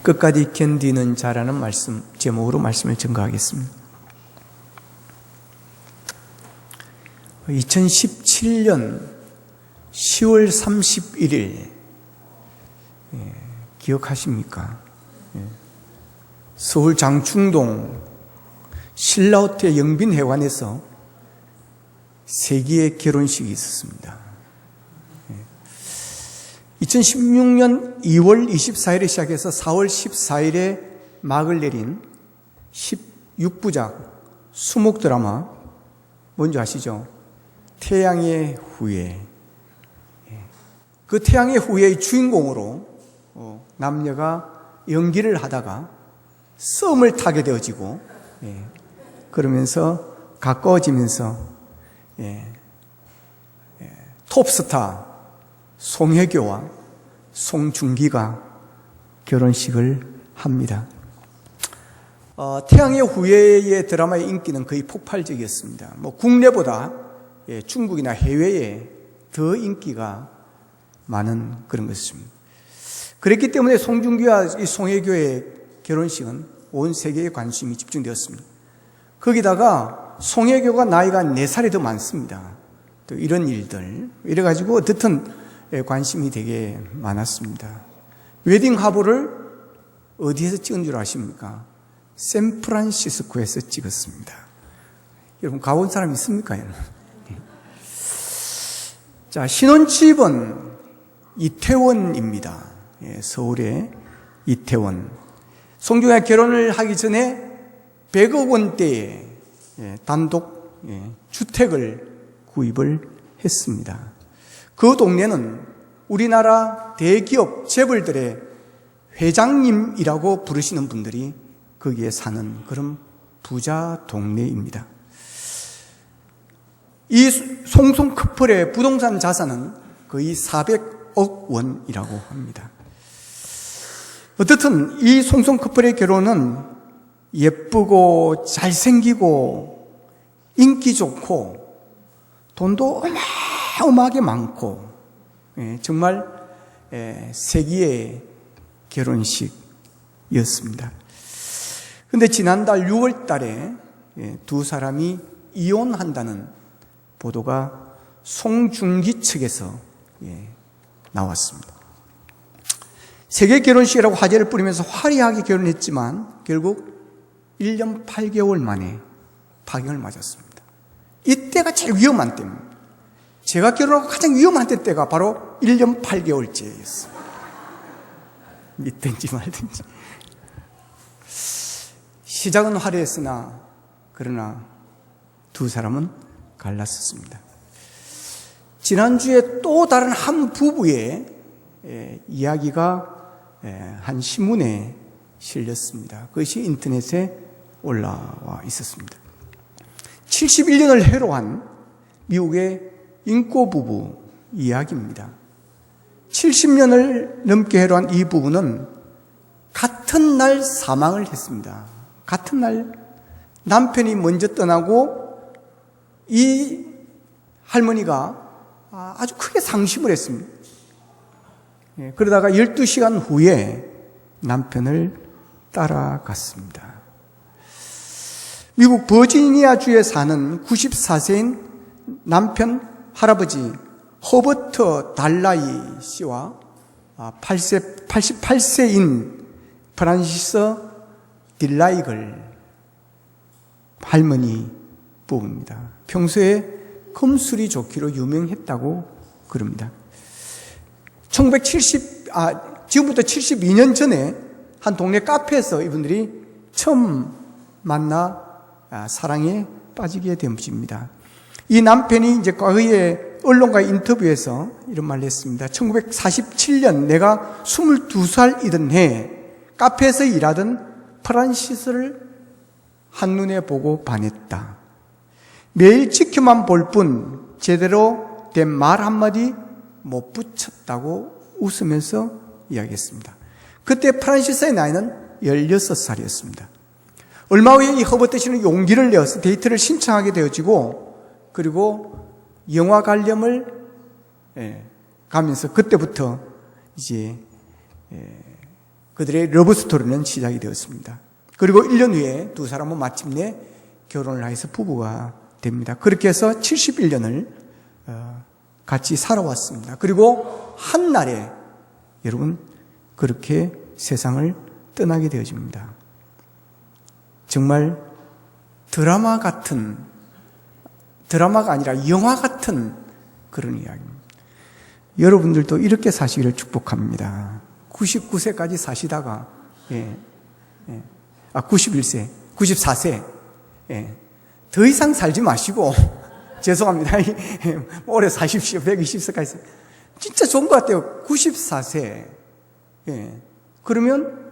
끝까지 견디는 자라는 말씀 제목으로 말씀을 증거하겠습니다. 2017년 10월 31일 기억하십니까? 서울 장충동 신라호텔 영빈회관에서 세기의 결혼식이 있었습니다. 2016년 2월 24일에 시작해서 4월 14일에 막을 내린 16부작 수목 드라마 뭔지 아시죠? 태양의 후예. 그 태양의 후예의 주인공으로 남녀가 연기를 하다가 썸을 타게 되어지고 그러면서 가까워지면서 톱스타 송혜교와 송중기가 결혼식을 합니다. 태양의 후예의 드라마의 인기는 거의 폭발적이었습니다. 국내보다 중국이나 해외에 더 인기가 많은 그런 것입니다. 그랬기 때문에 송중기와 이 송혜교의 결혼식은 온 세계에 관심이 집중되었습니다. 거기다가 송혜교가 나이가 4살이 더 많습니다. 또 이런 일들 이래가지고 어떻든 관심이 되게 많았습니다. 웨딩 화보를 어디에서 찍은 줄 아십니까? 샌프란시스코에서 찍었습니다. 여러분 가본 사람 있습니까? 자, 신혼집은 이태원입니다. 서울의 이태원. 송중기가 결혼을 하기 전에 100억 원대의 단독 주택을 구입을 했습니다. 그 동네는 우리나라 대기업 재벌들의 회장님이라고 부르시는 분들이 거기에 사는 그런 부자 동네입니다. 이 송송 커플의 부동산 자산은 거의 400억 원이라고 합니다. 어떻든 이 송송 커플의 결혼은 예쁘고 잘생기고 인기 좋고 돈도 어마어마하게 많고 정말 세기의 결혼식이었습니다. 그런데 지난달 6월 달에 두 사람이 이혼한다는 보도가 송중기 측에서 나왔습니다. 세계 결혼식이라고 화제를 뿌리면서 화려하게 결혼했지만 결국 1년 8개월 만에 파경을 맞았습니다. 이때가 제일 위험한 때입니다. 제가 결혼하고 가장 위험한 때가 바로 1년 8개월째였어요. 믿든지 말든지. 시작은 화려했으나 그러나 두 사람은 갈랐었습니다. 지난주에 또 다른 한 부부의 이야기가 한 신문에 실렸습니다. 그것이 인터넷에 올라와 있었습니다. 71년을 해로한 미국의 인꼬 부부 이야기입니다. 70년을 넘게 해로한 이 부부는 같은 날 사망을 했습니다. 같은 날 남편이 먼저 떠나고 이 할머니가 아주 크게 상심을 했습니다. 그러다가 12시간 후에 남편을 따라갔습니다. 미국 버지니아주에 사는 94세인 남편 할아버지 허버트 달라이 씨와 88세인 프란시스 딜라이글 할머니 부부입니다. 평소에 검술이 좋기로 유명했다고 그럽니다. 지금부터 72년 전에 한 동네 카페에서 이분들이 처음 만나 사랑에 빠지게 된 분입니다. 이 남편이 이제 과거에 언론과의 인터뷰에서 이런 말을 했습니다. 1947년 내가 22살이던 해 카페에서 일하던 프란시스를 한눈에 보고 반했다. 매일 지켜만 볼 뿐 제대로 된 말 한마디 못 붙였다고 웃으면서 이야기했습니다. 그때 프란시스의 나이는 16살이었습니다. 얼마 후에 이 허버트 씨는 용기를 내어서 데이트를 신청하게 되어지고 그리고 영화 관람을 가면서 그때부터 이제 그들의 러브스토리는 시작이 되었습니다. 그리고 1년 후에 두 사람은 마침내 결혼을 해서 부부가 됩니다. 그렇게 해서 71년을 같이 살아왔습니다. 그리고 한날에 여러분 그렇게 세상을 떠나게 되어집니다. 정말 드라마가 아니라 영화 같은 그런 이야기입니다. 여러분들도 이렇게 사시기를 축복합니다. 99세까지 사시다가 91세, 94세 더 이상 살지 마시고 죄송합니다. 오래 사십시오. 120세까지. 진짜 좋은 것 같아요. 94세. 그러면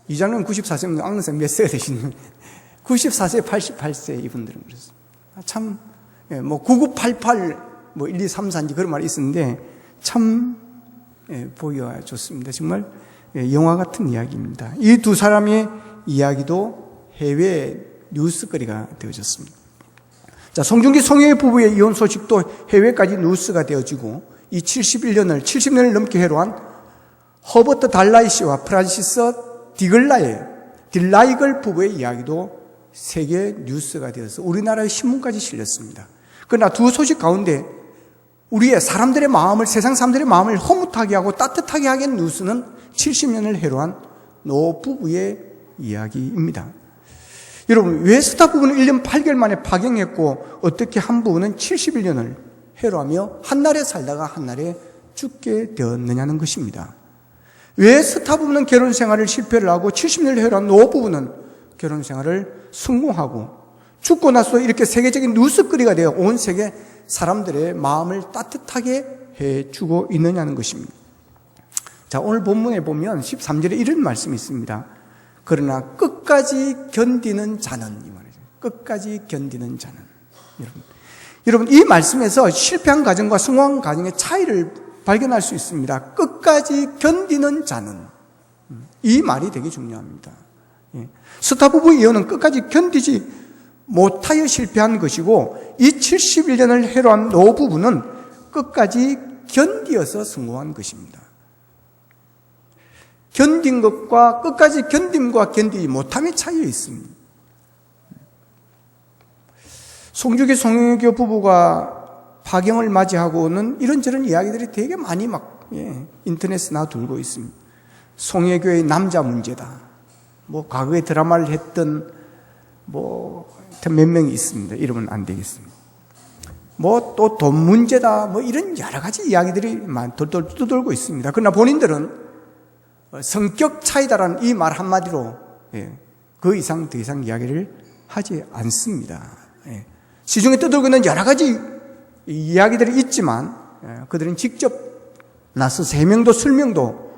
이장님 94세면 앙는사 몇 세가 되시는 94세, 88세 이분들은 그랬어요. 참, 9988, 1, 2, 3, 4인지 그런 말이 있었는데 참 보기가 좋습니다. 정말 영화 같은 이야기입니다. 이 두 사람의 이야기도 해외 뉴스거리가 되어졌습니다. 자, 송중기 송혜교 부부의 이혼 소식도 해외까지 뉴스가 되어지고 이 70년을 넘게 해로한 허버트 달라이 씨와 프란시스 딜라이글 부부의 이야기도 세계 뉴스가 되어서 우리나라의 신문까지 실렸습니다. 그러나 두 소식 가운데 우리의 사람들의 마음을, 세상 사람들의 마음을 허무하게 하고 따뜻하게 하게 한 뉴스는 70년을 해로한 노 부부의 이야기입니다. 여러분, 왜 스타 부부는 1년 8개월 만에 파경했고 어떻게 한 부부는 71년을 해로하며 한날에 살다가 한날에 죽게 되었느냐는 것입니다. 왜 스타 부부는 결혼 생활을 실패를 하고 70년을 해로한 노 부부는 결혼 생활을 성공하고 죽고 나서 이렇게 세계적인 뉴스거리가 되어 온 세계 사람들의 마음을 따뜻하게 해주고 있느냐는 것입니다. 자, 오늘 본문에 보면 13절에 이런 말씀이 있습니다. 그러나 끝까지 견디는 자는, 이 말이죠. 끝까지 견디는 자는. 여러분, 이 말씀에서 실패한 가정과 성공한 가정의 차이를 발견할 수 있습니다. 끝까지 견디는 자는. 이 말이 되게 중요합니다. 스타 부부 이혼은 끝까지 견디지 못하여 실패한 것이고 이 71년을 해로한 노 부부는 끝까지 견디어서 성공한 것입니다. 견딘 것과 끝까지 견딤과 견디지 못함의 차이가 있습니다. 송중기 송혜교 부부가 파경을 맞이하고는 이런저런 이야기들이 되게 많이 인터넷에 나돌고 있습니다. 송혜교의 남자 문제다. 과거에 드라마를 했던 몇 명이 있습니다. 이러면 안 되겠습니다. 또 돈 문제다. 이런 여러 가지 이야기들이 돌돌 떠돌고 있습니다. 그러나 본인들은 성격 차이다라는 이 말 한마디로 더 이상 이야기를 하지 않습니다. 시중에 떠돌고 있는 여러 가지 이야기들이 있지만 그들은 직접 나서 해명도 설명도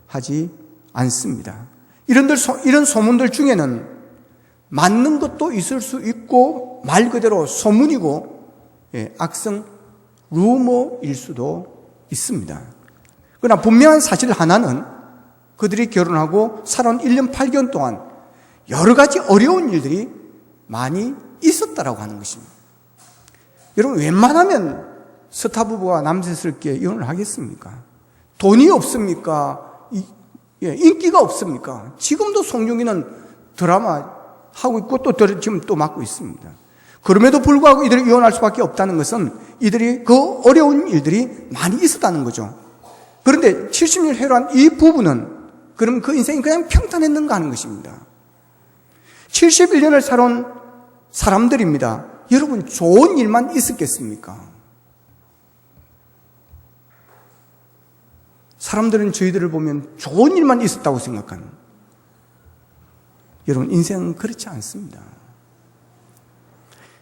하지 않습니다. 이런 소문들 중에는 맞는 것도 있을 수 있고 말 그대로 소문이고 악성 루머일 수도 있습니다. 그러나 분명한 사실 하나는 그들이 결혼하고 살아온 1년 8개월 동안 여러 가지 어려운 일들이 많이 있었다라고 하는 것입니다. 여러분, 웬만하면 스타 부부가 남세스럽게 이혼을 하겠습니까? 돈이 없습니까? 인기가 없습니까? 지금도 송중기는 드라마 하고 있고 지금 또 맡고 있습니다. 그럼에도 불구하고 이들이 이혼할 수밖에 없다는 것은 이들이 그 어려운 일들이 많이 있었다는 거죠. 그런데 70년 해로한 이 부부는 그럼 그 인생이 그냥 평탄했는가 하는 것입니다. 71년을 살아온 사람들입니다. 여러분, 좋은 일만 있었겠습니까? 사람들은 저희들을 보면 좋은 일만 있었다고 생각하는. 여러분, 인생은 그렇지 않습니다.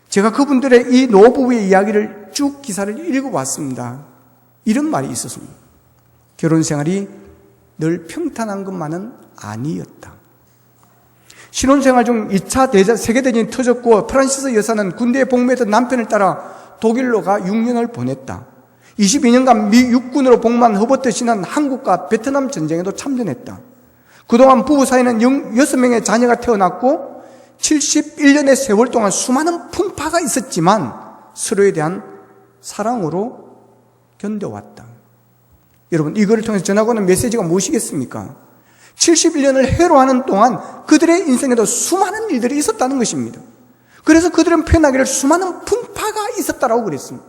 제가 그분들의 이 노부부의 이야기를 쭉 기사를 읽어봤습니다. 이런 말이 있었습니다. 결혼 생활이 늘 평탄한 것만은 아니었다. 신혼생활 중 2차 세계대전이 터졌고 프란시스 여사는 군대에 복무했던 남편을 따라 독일로 가 6년을 보냈다. 22년간 미 육군으로 복무한 허버트 씨는 한국과 베트남 전쟁에도 참전했다. 그동안 부부 사이는 6명의 자녀가 태어났고 71년의 세월 동안 수많은 풍파가 있었지만 서로에 대한 사랑으로 견뎌왔다. 여러분, 이거를 통해서 전하고 있는 메시지가 무엇이겠습니까? 71년을 해로하는 동안 그들의 인생에도 수많은 일들이 있었다는 것입니다. 그래서 그들은 표현하기를 수많은 풍파가 있었다라고 그랬습니다.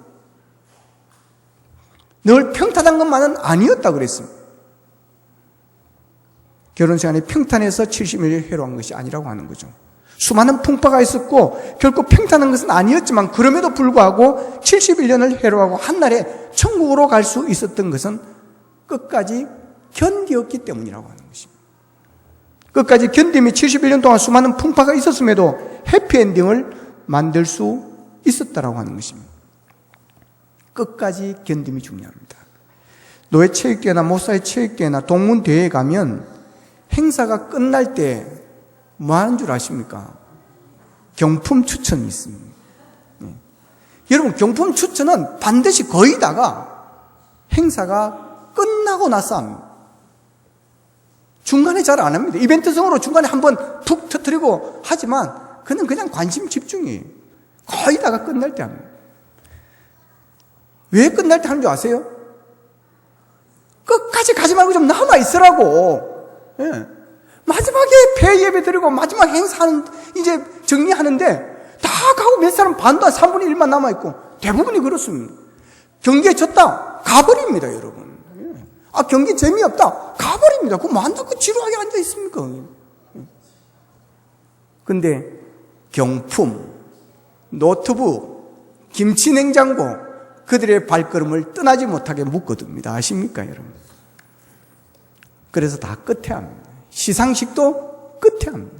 늘 평탄한 것만은 아니었다고 그랬습니다. 결혼 생활이 평탄해서 71년을 해로한 것이 아니라고 하는 거죠. 수많은 풍파가 있었고 결코 평탄한 것은 아니었지만 그럼에도 불구하고 71년을 해로하고 한날에 천국으로 갈 수 있었던 것은 끝까지 견디었기 때문이라고 하는 것입니다. 끝까지 견딤이 71년 동안 수많은 풍파가 있었음에도 해피엔딩을 만들 수 있었다라고 하는 것입니다. 끝까지 견딤이 중요합니다. 노예체육회나 목사의 체육회나 동문대회에 가면 행사가 끝날 때 뭐 하는 줄 아십니까? 경품 추천이 있습니다. 여러분, 경품 추천은 반드시 거의 다가 행사가 끝나고 나서 합니다. 중간에 잘 안 합니다. 이벤트성으로 중간에 한번 툭 터뜨리고 하지만 그는 그냥 관심 집중이에요. 거의 다가 끝날 때 합니다. 왜 끝날 때 하는 줄 아세요? 끝까지 가지 말고 좀 남아있으라고. 예. 마지막에 배 예배 드리고 마지막 행사하는, 이제 정리하는데 다 가고 몇 사람 반도 한 3분의 1만 남아있고 대부분이 그렇습니다. 경기에 졌다. 가버립니다, 여러분. 아, 경기 재미없다. 가버립니다. 그럼 뭐 한다고 지루하게 앉아있습니까? 근데 경품, 노트북, 김치냉장고, 그들의 발걸음을 떠나지 못하게 묶어둡니다. 아십니까, 여러분? 그래서 다 끝에 합니다. 시상식도 끝에 합니다.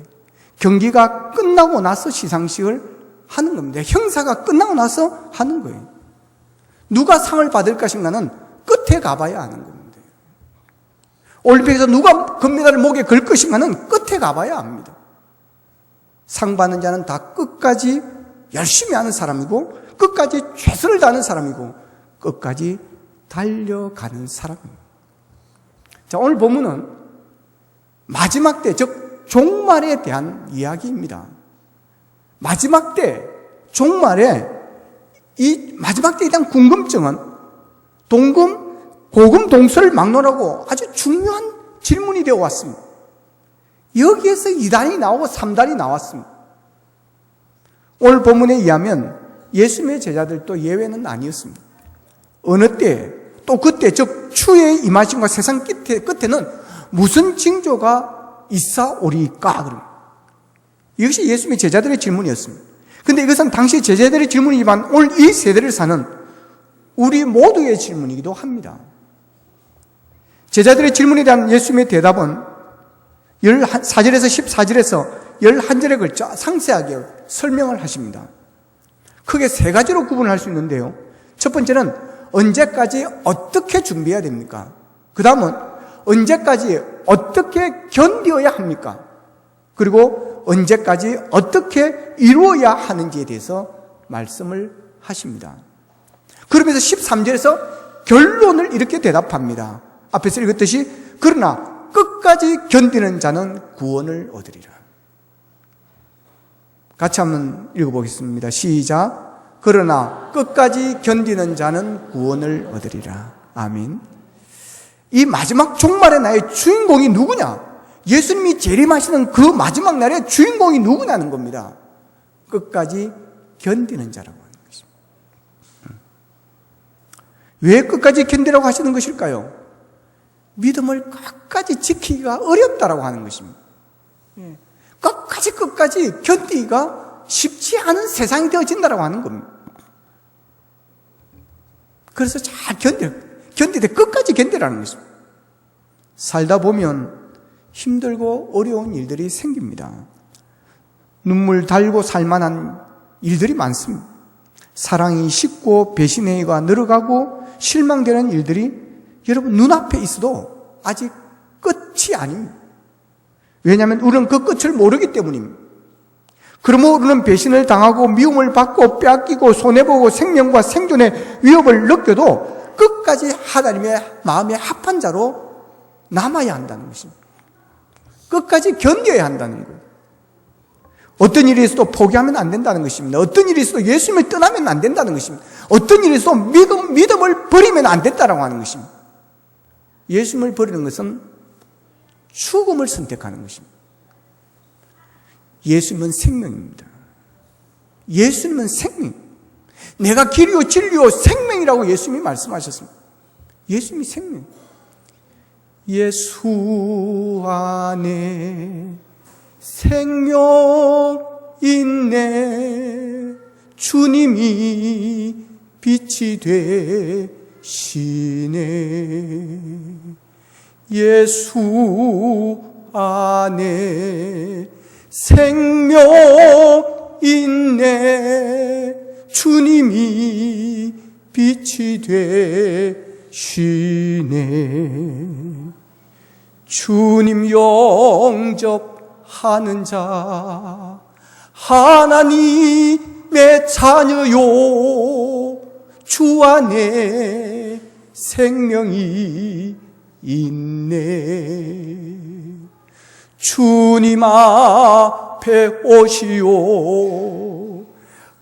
경기가 끝나고 나서 시상식을 하는 겁니다. 행사가 끝나고 나서 하는 거예요. 누가 상을 받을 것인가는 끝에 가봐야 하는 겁니다. 올림픽에서 누가 금메달을 목에 걸 것인가는 끝에 가봐야 합니다. 상 받는 자는 다 끝까지 열심히 하는 사람이고 끝까지 최선을 다하는 사람이고 끝까지 달려가는 사람입니다. 자, 오늘 본문은 마지막 때, 즉 종말에 대한 이야기입니다. 마지막 때, 종말에 이 마지막 때에 대한 궁금증은 고금 동서를 막론하고 아주 중요한 질문이 되어 왔습니다. 여기에서 2단이 나오고 3단이 나왔습니다. 오늘 본문에 의하면 예수님의 제자들도 예외는 아니었습니다. 어느 때, 또 그때, 즉 추의 임하심과 세상 끝에는 무슨 징조가 있사오리까? 이것이 예수님의 제자들의 질문이었습니다. 근데 이것은 당시 제자들의 질문이지만 오늘 이 세대를 사는 우리 모두의 질문이기도 합니다. 제자들의 질문에 대한 예수님의 대답은 4절에서 14절에서 11절에 걸쳐 상세하게 설명을 하십니다. 크게 3가지로 구분할 수 있는데요. 첫 번째는 언제까지 어떻게 준비해야 됩니까? 그 다음은 언제까지 어떻게 견뎌야 합니까? 그리고 언제까지 어떻게 이루어야 하는지에 대해서 말씀을 하십니다. 그러면서 13절에서 결론을 이렇게 대답합니다. 앞에서 읽었듯이 그러나 끝까지 견디는 자는 구원을 얻으리라. 같이 한번 읽어보겠습니다. 시작. 그러나 끝까지 견디는 자는 구원을 얻으리라. 아멘. 이 마지막 종말의 나의 주인공이 누구냐? 예수님이 재림하시는 그 마지막 날의 주인공이 누구냐는 겁니다. 끝까지 견디는 자라고 하는 것입니다. 왜 끝까지 견디라고 하시는 것일까요? 믿음을 끝까지 지키기가 어렵다라고 하는 것입니다. 끝까지 견디기가 쉽지 않은 세상이 되어진다라고 하는 겁니다. 그래서 잘 견디되 끝까지 견디라는 것입니다. 살다 보면 힘들고 어려운 일들이 생깁니다. 눈물 달고 살만한 일들이 많습니다. 사랑이 식고 배신의 해가 늘어가고 실망되는 일들이 여러분 눈앞에 있어도 아직 끝이 아닙니다. 왜냐하면 우리는 그 끝을 모르기 때문입니다. 그러므로 우리는 배신을 당하고 미움을 받고 빼앗기고 손해보고 생명과 생존의 위협을 느껴도 끝까지 하나님의 마음에 합한 자로 남아야 한다는 것입니다. 끝까지 견뎌야 한다는 거예요. 어떤 일이 있어도 포기하면 안 된다는 것입니다. 어떤 일이 있어도 예수님을 떠나면 안 된다는 것입니다. 어떤 일이 있어도 믿음을 버리면 안 된다고 하는 것입니다. 예수님을 버리는 것은 죽음을 선택하는 것입니다. 예수님은 생명입니다. 예수님은 생명. 내가 길이요 진리요 생명이라고 예수님이 말씀하셨습니다. 예수님이 생명. 예수 안에 생명 있네. 주님이 빛이 되시네. 예수 안에 생명 있네. 주님이 빛이 되시네. 주님 영접하는 자 하나님의 자녀요. 주 안에 생명이 있네. 주님 앞에 오시오.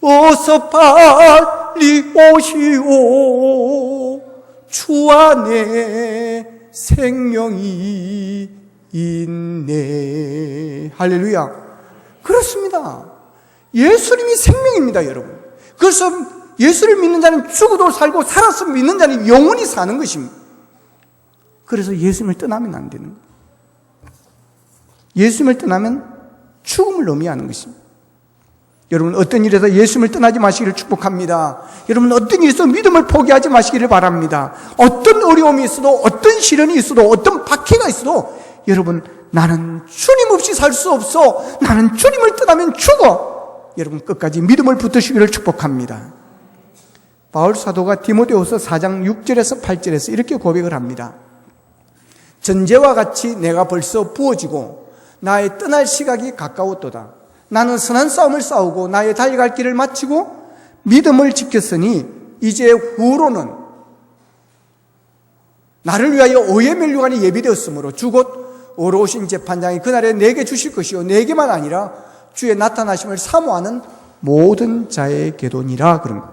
어서 빨리 오시오. 주 안에 생명이 있네. 할렐루야. 그렇습니다. 예수님이 생명입니다, 여러분. 그래서 예수를 믿는 자는 죽어도 살고 살아서 믿는 자는 영원히 사는 것입니다. 그래서 예수님을 떠나면 안 되는 거예요. 예수님을 떠나면 죽음을 의미하는 것입니다. 여러분, 어떤 일에서 예수님을 떠나지 마시기를 축복합니다. 여러분, 어떤 일에서 믿음을 포기하지 마시기를 바랍니다. 어떤 어려움이 있어도, 어떤 시련이 있어도, 어떤 박해가 있어도, 여러분, 나는 주님 없이 살 수 없어. 나는 주님을 떠나면 죽어. 여러분, 끝까지 믿음을 붙드시기를 축복합니다. 바울 사도가 디모데후서 4장 6절에서 8절에서 이렇게 고백을 합니다. 전제와 같이 내가 벌써 부어지고 나의 떠날 시각이 가까웠도다. 나는 선한 싸움을 싸우고 나의 달려갈 길을 마치고 믿음을 지켰으니 이제 후로는 나를 위하여 오해 면류관이 예비되었으므로 주곧 어려우신 재판장이 그날에 내게 주실 것이요 내게만 아니라 주의 나타나심을 사모하는 모든 자에게도니라. 그럽니다.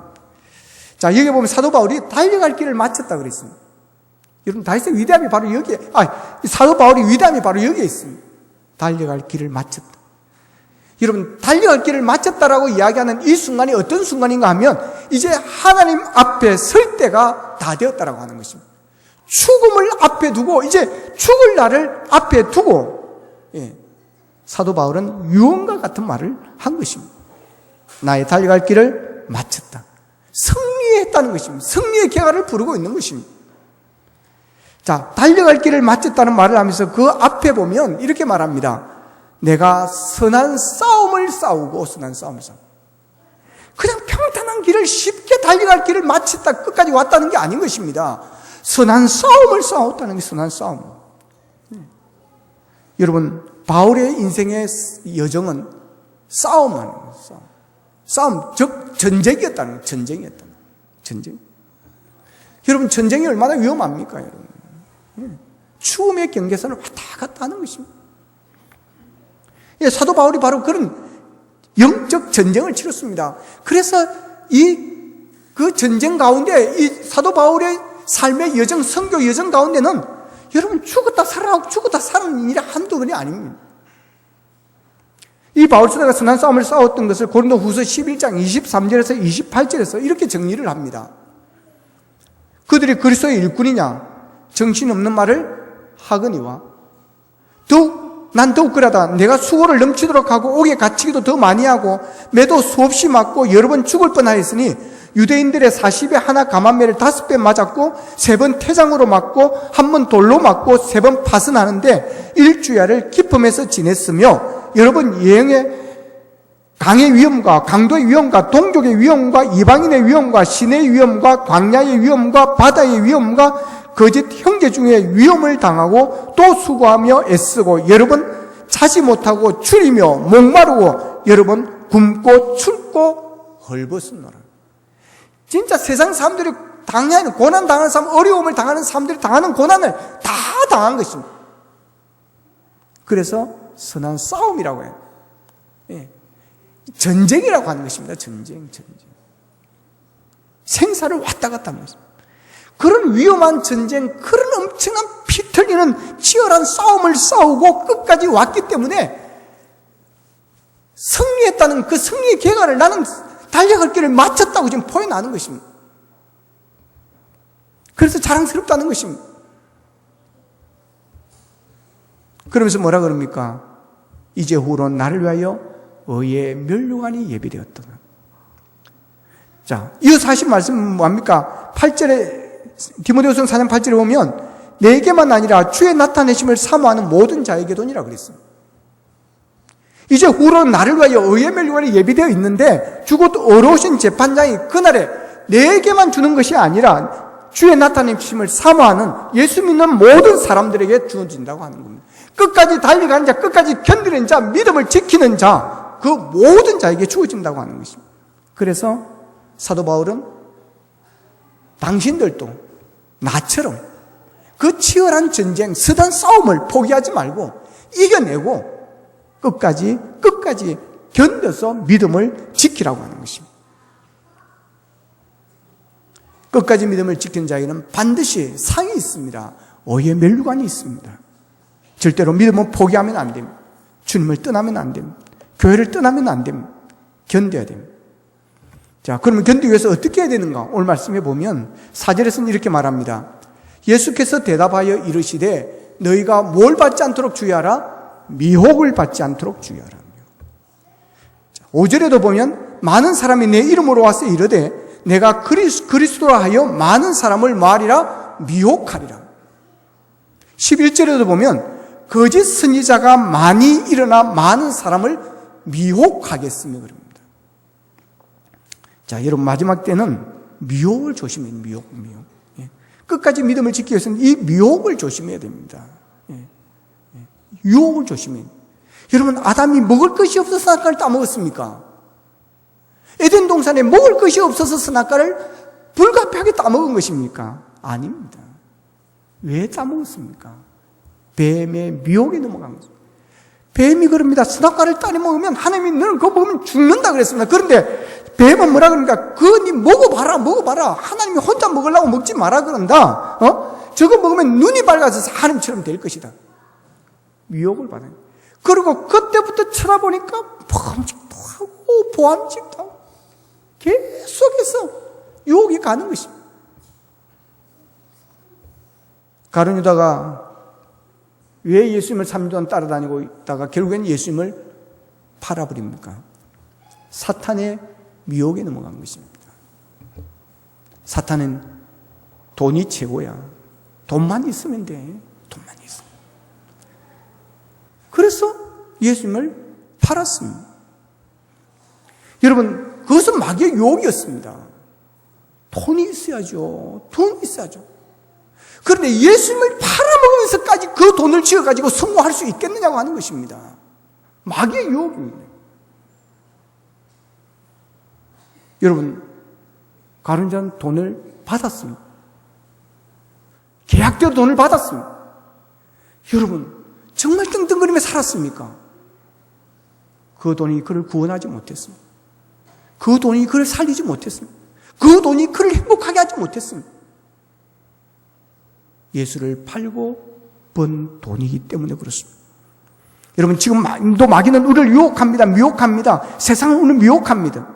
자, 여기 보면 사도 바울이 달려갈 길을 마쳤다 그랬습니다. 여러분, 다윗의 위대함이 바로 여기에, 사도 바울의 위대함이 바로 여기에 있습니다. 달려갈 길을 마쳤다. 여러분, 달려갈 길을 마쳤다라고 이야기하는 이 순간이 어떤 순간인가 하면 이제 하나님 앞에 설 때가 다 되었다라고 하는 것입니다. 죽음을 앞에 두고 이제 죽을 날을 앞에 두고 사도 바울은 유언과 같은 말을 한 것입니다. 나의 달려갈 길을 마쳤다. 승리했다는 것입니다. 승리의 개가를 부르고 있는 것입니다. 자, 달려갈 길을 마쳤다는 말을 하면서 그 앞에 보면 이렇게 말합니다. 내가 선한 싸움을 싸우고 선한 싸움을 싸우고. 그냥 평탄한 길을 쉽게 달려갈 길을 마쳤다 끝까지 왔다는 게 아닌 것입니다. 선한 싸움을 싸웠다는 게 선한 싸움. 여러분, 바울의 인생의 여정은 싸움하는 거예요. 싸움, 즉 전쟁이었다는 거예요. 전쟁이었다는 거예요. 전쟁. 여러분, 전쟁이 얼마나 위험합니까, 여러분? 추움의 경계선을 왔다 갔다 하는 것입니다. 사도 바울이 바로 그런 영적 전쟁을 치렀습니다. 그래서 그 전쟁 가운데 이 사도 바울의 삶의 여정, 선교 여정 가운데는 여러분 죽었다 살아나고 죽었다 사는 일이 한두 번이 아닙니다. 이 바울 사도가 선한 싸움을 싸웠던 것을 고린도후서 11장 23절에서 28절에서 이렇게 정리를 합니다. 그들이 그리스도의 일꾼이냐 정신없는 말을 하거니와 난 더욱 그러다 내가 수고를 넘치도록 하고 옥에 갇히기도 더 많이 하고 매도 수없이 맞고 여러 번 죽을 뻔하였으니 유대인들의 40에 하나 감한매를 5배 맞았고 3번 태장으로 맞고 1번 돌로 맞고 3번 파선하는데 일주야를 기쁨에서 지냈으며 여러 번 여행의 강의 위험과 강도의 위험과 동족의 위험과 이방인의 위험과 시내의 위험과 광야의 위험과 바다의 위험과 거짓 형제 중에 위험을 당하고 또 수고하며 애쓰고 여러 번 자지 못하고 추리며 목마르고 여러 번 굶고 춥고 헐벗었노라. 진짜 세상 사람들이 당하는 고난 당하는 사람, 어려움을 당하는 사람들이 당하는 고난을 다 당한 것입니다. 그래서 선한 싸움이라고 해요. 전쟁이라고 하는 것입니다. 전쟁. 생사를 왔다 갔다 하는 것입니다. 그런 위험한 전쟁, 그런 엄청난 피 우리는 치열한 싸움을 싸우고 끝까지 왔기 때문에 승리했다는 그 승리의 결과를 나는 달려갈 길을 마쳤다고 지금 표현하는 것입니다. 그래서 자랑스럽다는 것입니다. 그러면서 뭐라 그럽니까? 이제 후로 나를 위하여 의의 면류관이 예비되었다. 자, 이어서 하신 말씀은 뭐합니까? 8절에 디모데후서 4장 8절에 보면 내게만 아니라 주의 나타내심을 사모하는 모든 자에게도니라 그랬어요. 이제 후로 나를 위하여 의의 면류관이 예비되어 있는데 주곧 어려우신 재판장이 그날에 내게만 주는 것이 아니라 주의 나타내심을 사모하는 예수 믿는 모든 사람들에게 주어진다고 하는 겁니다. 끝까지 달려가는 자, 끝까지 견디는 자, 믿음을 지키는 자, 그 모든 자에게 주어진다고 하는 것입니다. 그래서 사도 바울은 당신들도 나처럼 그 치열한 전쟁, 스단 싸움을 포기하지 말고 이겨내고 끝까지 견뎌서 믿음을 지키라고 하는 것입니다. 끝까지 믿음을 지키는 자에게는 반드시 상이 있습니다. 의의 면류관이 있습니다. 절대로 믿음을 포기하면 안 됩니다. 주님을 떠나면 안 됩니다. 교회를 떠나면 안 됩니다. 견뎌야 됩니다. 자, 그러면 견디기 위해서 어떻게 해야 되는가? 오늘 말씀해 보면 4절에서는 이렇게 말합니다. 예수께서 대답하여 이르시되 너희가 뭘 받지 않도록 주의하라? 미혹을 받지 않도록 주의하라. 5절에도 보면 많은 사람이 내 이름으로 와서 이르되 내가 그리스도라 하여 많은 사람을 말이라 미혹하리라. 11절에도 보면 거짓 선지자가 많이 일어나 많은 사람을 미혹하겠으며 그럽니다. 자, 여러분 마지막 때는 미혹을 조심해야 됩니다. 미혹. 예. 끝까지 믿음을 지키기 위해서는 이 미혹을 조심해야 됩니다. 예. 유혹을 조심해야 됩니다. 여러분 아담이 먹을 것이 없어서 선악과를 따먹었습니까? 에덴 동산에 먹을 것이 없어서 선악과를 불가피하게 따먹은 것입니까? 아닙니다. 왜 따먹었습니까? 뱀의 미혹에 넘어간 것입니다. 뱀이 그럽니다. 선악과를 따내 먹으면 하나님이 너는 그거 먹으면 죽는다 그랬습니다. 그런데 뱀은 뭐라 그럽니까? 그거 니 먹어봐라. 하나님이 혼자 먹으려고 먹지 마라 그런다. 저거 먹으면 눈이 밝아져서 하나님처럼 될 것이다. 미혹을 받아요. 그리고 그때부터 쳐다보니까 범칙도 하고 보암직도 하고 계속해서 유혹이 가는 것입니다. 가룟 유다가 왜 예수님을 3년 동안 따라다니고 있다가 결국엔 예수님을 팔아버립니까? 사탄의 미혹에 넘어간 것입니다. 사탄은 돈이 최고야. 돈만 있으면 돼. 돈만 있으면. 그래서 예수님을 팔았습니다. 여러분, 그것은 마귀의 유혹이었습니다. 돈이 있어야죠. 그런데 예수님을 팔아먹으면서까지 그 돈을 쥐어가지고 성공할 수 있겠느냐고 하는 것입니다. 마귀의 유혹입니다. 여러분, 가룟 유다는 돈을 받았습니다. 계약대로 돈을 받았습니다. 여러분, 정말 떵떵거리며 살았습니까? 그 돈이 그를 구원하지 못했습니다. 그 돈이 그를 살리지 못했습니다. 그 돈이 그를 행복하게 하지 못했습니다. 예수를 팔고 번 돈이기 때문에 그렇습니다. 여러분, 지금도 마귀는 우리를 미혹합니다. 세상은 우리를 미혹합니다.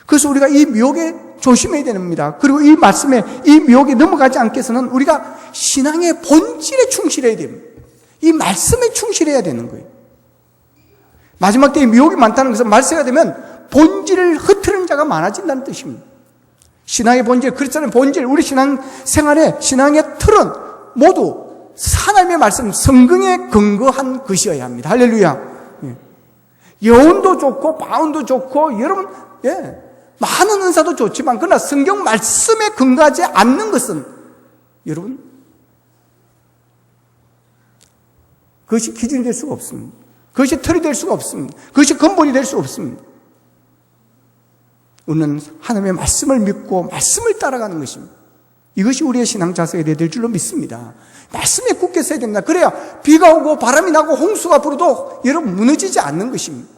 그래서 우리가 이 미혹에 조심해야 됩니다. 그리고 이 말씀에 이 미혹에 넘어가지 않게 해서는 우리가 신앙의 본질에 충실해야 됩니다. 이 말씀에 충실해야 되는 거예요. 마지막 때에 미혹이 많다는 것은 말세가 되면 본질을 흐트리는 자가 많아진다는 뜻입니다. 신앙의 본질, 그리스도의 본질, 우리 신앙 생활의 신앙의 틀은 모두 하나님의 말씀, 성경에 근거한 것이어야 합니다. 할렐루야. 예. 여운도 좋고 바운도 좋고 여러분, 많은 은사도 좋지만 그러나 성경 말씀에 근거하지 않는 것은 여러분, 그것이 기준이 될 수가 없습니다. 그것이 틀이 될 수가 없습니다. 그것이 근본이 될 수 없습니다. 우리는 하나님의 말씀을 믿고 말씀을 따라가는 것입니다. 이것이 우리의 신앙 자세가 될 줄로 믿습니다. 말씀에 굳게 서야 됩니다. 그래야 비가 오고 바람이 나고 홍수가 불어도 여러분 무너지지 않는 것입니다.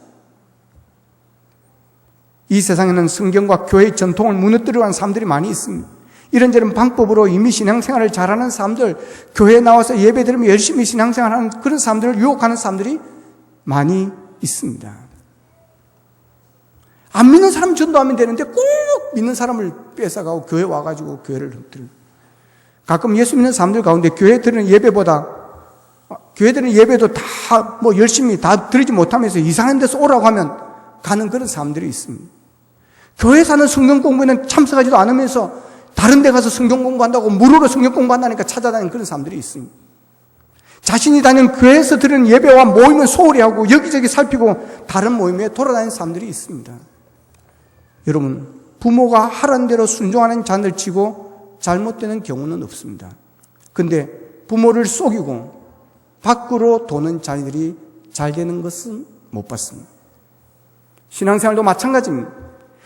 이 세상에는 성경과 교회의 전통을 무너뜨리려는 사람들이 많이 있습니다. 이런저런 방법으로 이미 신앙생활을 잘하는 사람들, 교회에 나와서 예배드리면 열심히 신앙생활하는 그런 사람들을 유혹하는 사람들이 많이 있습니다. 안 믿는 사람 전도하면 되는데 꼭 믿는 사람을 뺏어가고 교회 와가지고 교회를 흩뜨리고, 가끔 예수 믿는 사람들 가운데 교회들은 예배도 다 열심히 다 드리지 못하면서 이상한 데서 오라고 하면 가는 그런 사람들이 있습니다. 교회 사는 성경 공부에는 참석하지도 않으면서 다른 데 가서 성경 공부한다고 무료로 성경 공부한다니까 찾아다니는 그런 사람들이 있습니다. 자신이 다니는 교회에서 드리는 예배와 모임은 소홀히 하고 여기저기 살피고 다른 모임에 돌아다니는 사람들이 있습니다. 여러분, 부모가 하라는 대로 순종하는 자들 치고 잘못되는 경우는 없습니다. 근데 부모를 속이고 밖으로 도는 자들이 잘 되는 것은 못 봤습니다. 신앙생활도 마찬가지입니다.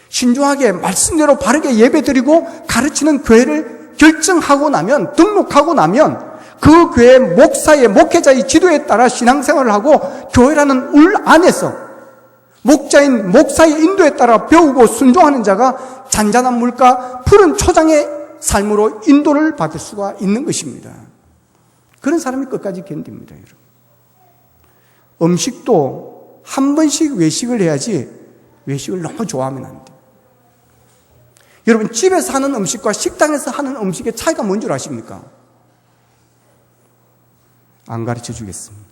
신중하게 말씀대로 바르게 예배드리고 가르치는 교회를 결정하고 나면, 등록하고 나면 그 교회 목사의, 목회자의 지도에 따라 신앙생활을 하고 교회라는 울 안에서 목자인 목사의 인도에 따라 배우고 순종하는 자가 잔잔한 물가, 푸른 초장의 삶으로 인도를 받을 수가 있는 것입니다. 그런 사람이 끝까지 견딥니다, 여러분. 음식도 한 번씩 외식을 해야지 외식을 너무 좋아하면 안 돼요. 여러분, 집에서 하는 음식과 식당에서 하는 음식의 차이가 뭔 줄 아십니까? 안 가르쳐 주겠습니다.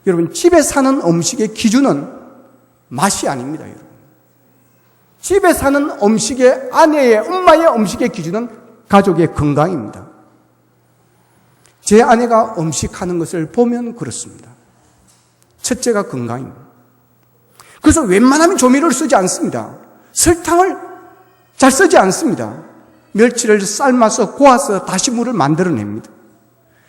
여러분, 집에서 하는 음식의 기준은 맛이 아닙니다, 여러분. 집에서 하는 음식의 아내의, 엄마의 음식의 기준은 가족의 건강입니다. 제 아내가 음식하는 것을 보면 그렇습니다. 첫째가 건강입니다. 그래서 웬만하면 조미료를 쓰지 않습니다. 설탕을 잘 쓰지 않습니다. 멸치를 삶아서 고아서 다시 물을 만들어냅니다.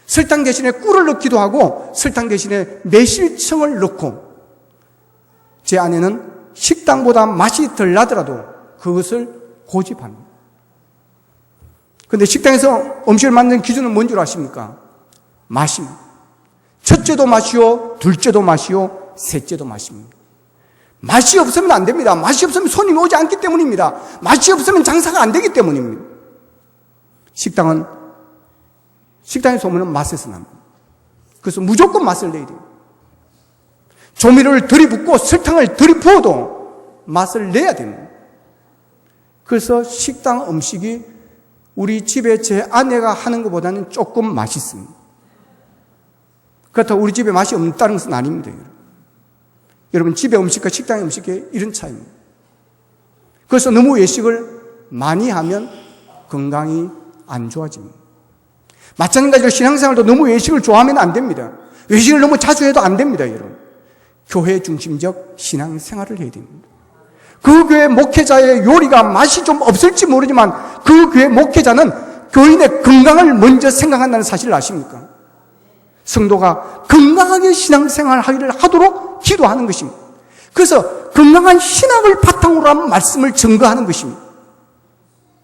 설탕 대신에 꿀을 넣기도 하고 설탕 대신에 매실청을 넣고, 제 아내는 식당보다 맛이 덜 나더라도 그것을 고집합니다. 그런데 식당에서 음식을 만드는 기준은 뭔 줄 아십니까? 맛입니다. 첫째도 맛이요, 둘째도 맛이요, 셋째도 맛입니다. 맛이 없으면 안 됩니다. 맛이 없으면 손님이 오지 않기 때문입니다. 맛이 없으면 장사가 안 되기 때문입니다. 식당에서 오면 맛에서 납니다. 그래서 무조건 맛을 내야 돼요. 조미료를 들이붓고 설탕을 들이부어도 맛을 내야 됩니다. 그래서 식당 음식이 우리 집에 제 아내가 하는 것보다는 조금 맛있습니다. 그렇다고 우리 집에 맛이 없다는 것은 아닙니다. 여러분, 집의 음식과 식당의 음식의 이런 차이입니다. 그래서 너무 외식을 많이 하면 건강이 안 좋아집니다. 마찬가지로 신앙생활도 너무 외식을 좋아하면 안 됩니다. 외식을 너무 자주 해도 안 됩니다, 여러분. 교회 중심적 신앙생활을 해야 됩니다. 그 교회 목회자의 요리가 맛이 좀 없을지 모르지만 그 교회 목회자는 교인의 건강을 먼저 생각한다는 사실을 아십니까? 성도가 건강하게 신앙생활을 하도록 기도하는 것입니다. 그래서 건강한 신앙을 바탕으로 한 말씀을 증거하는 것입니다.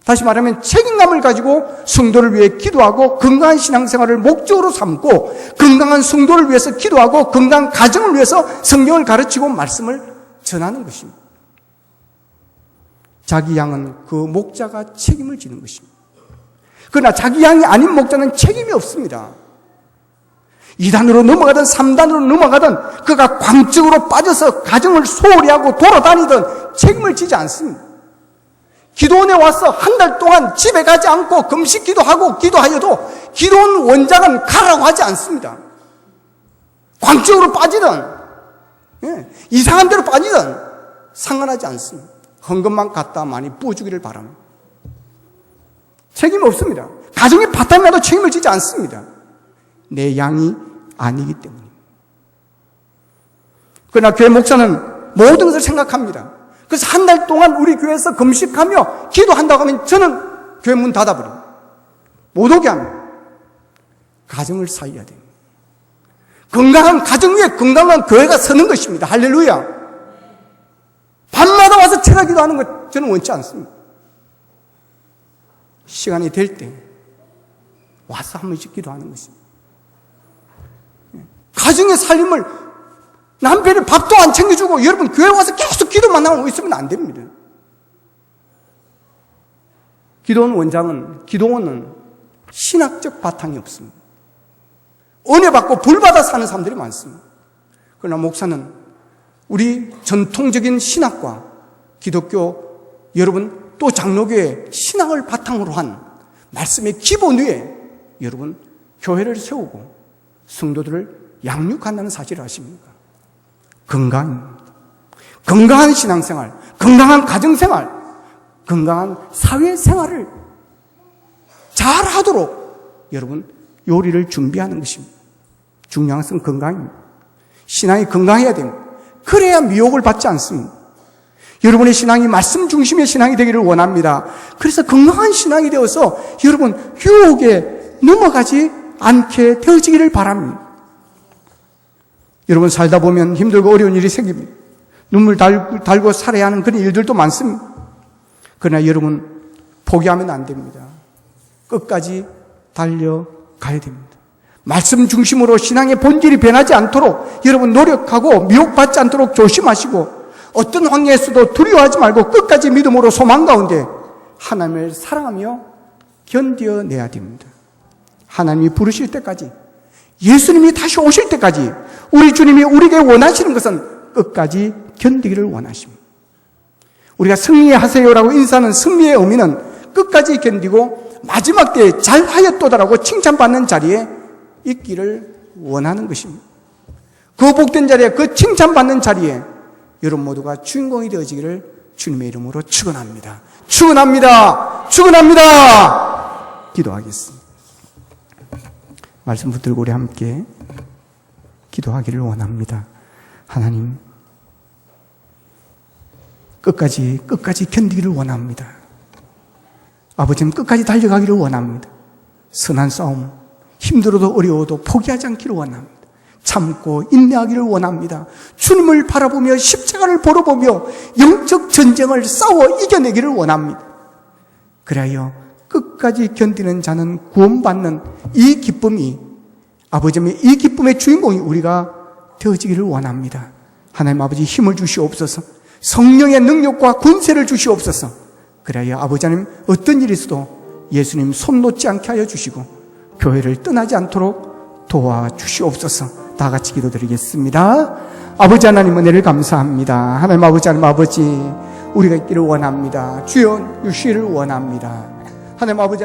다시 말하면 책임감을 가지고 성도를 위해 기도하고 건강한 신앙생활을 목적으로 삼고 건강한 성도를 위해서 기도하고 건강한 가정을 위해서 성경을 가르치고 말씀을 전하는 것입니다. 자기 양은 그 목자가 책임을 지는 것입니다. 그러나 자기 양이 아닌 목자는 책임이 없습니다. 2단으로 넘어가든 3단으로 넘어가든 그가 광적으로 빠져서 가정을 소홀히 하고 돌아다니든 책임을 지지 않습니다. 기도원에 와서 한 달 동안 집에 가지 않고 금식 기도하고 기도하여도 기도원 원장은 가라고 하지 않습니다. 광적으로 빠지든 이상한 데로 빠지든 상관하지 않습니다. 헌금만 갖다 많이 부어주기를 바랍니다. 책임 없습니다. 가정의 바탕이 나도 책임을 지지 않습니다. 내 양이 아니기 때문입니다. 그러나 교회 목사는 모든 것을 생각합니다. 그래서 한 달 동안 우리 교회에서 금식하며 기도한다고 하면 저는 교회 문 닫아버립니다. 못 오게 합니다. 가정을 살려야 됩니다. 건강한 가정 위에 건강한 교회가 서는 것입니다. 할렐루야. 밤마다 와서 철야 기도하는 것 저는 원치 않습니다. 시간이 될 때 와서 한 번씩 기도하는 것입니다. 가정의 살림을 남편이 밥도 안 챙겨주고 여러분 교회 와서 계속 기도만 하고 있으면 안 됩니다. 기도원은 신학적 바탕이 없습니다. 은혜 받고 불 받아 사는 사람들이 많습니다. 그러나 목사는 우리 전통적인 신학과 기독교 여러분 또 장로교의 신학을 바탕으로 한 말씀의 기본 위에 여러분 교회를 세우고 성도들을 양육한다는 사실을 아십니까? 건강한 신앙생활, 건강한 가정생활, 건강한 사회생활을 잘 하도록 여러분 요리를 준비하는 것입니다. 중요한 것은 건강입니다. 신앙이 건강해야 됩니다. 그래야 미혹을 받지 않습니다. 여러분의 신앙이 말씀 중심의 신앙이 되기를 원합니다. 그래서 건강한 신앙이 되어서 여러분 유혹에 넘어가지 않게 되어지기를 바랍니다. 여러분 살다 보면 힘들고 어려운 일이 생깁니다. 눈물 달고 살아야 하는 그런 일들도 많습니다. 그러나 여러분 포기하면 안 됩니다. 끝까지 달려가야 됩니다. 말씀 중심으로 신앙의 본질이 변하지 않도록 여러분 노력하고 미혹받지 않도록 조심하시고 어떤 환경에서도 두려워하지 말고 끝까지 믿음으로 소망 가운데 하나님을 사랑하며 견뎌내야 됩니다. 하나님이 부르실 때까지, 예수님이 다시 오실 때까지 우리 주님이 우리에게 원하시는 것은 끝까지 견디기를 원하십니다. 우리가 승리하세요라고 인사하는 승리의 의미는 끝까지 견디고 마지막 때에 잘하였도다라고 칭찬받는 자리에 있기를 원하는 것입니다. 그 복된 자리에, 그 칭찬받는 자리에 여러분 모두가 주인공이 되어지기를 주님의 이름으로 축원합니다. 축원합니다. 축원합니다. 기도하겠습니다. 말씀 붙들고 우리 함께 기도하기를 원합니다. 하나님, 끝까지 견디기를 원합니다. 아버지는 끝까지 달려가기를 원합니다. 선한 싸움, 힘들어도 어려워도 포기하지 않기를 원합니다. 참고 인내하기를 원합니다. 주님을 바라보며 십자가를 보러보며 영적 전쟁을 싸워 이겨내기를 원합니다. 그래야 끝까지 견디는 자는 구원받는 이 기쁨이, 아버지의 이 기쁨의 주인공이 우리가 되어지기를 원합니다. 하나님 아버지 힘을 주시옵소서. 성령의 능력과 권세를 주시옵소서. 그래야 아버지 하나님 어떤 일이 있어도 예수님 손 놓지 않게 하여 주시고 교회를 떠나지 않도록 도와주시옵소서. 다 같이 기도드리겠습니다. 아버지 하나님 은혜를 감사합니다. 하나님 아버지 하나님 아버지 우리가 있기를 원합니다. 주여 유시를 원합니다. 하나님 아버지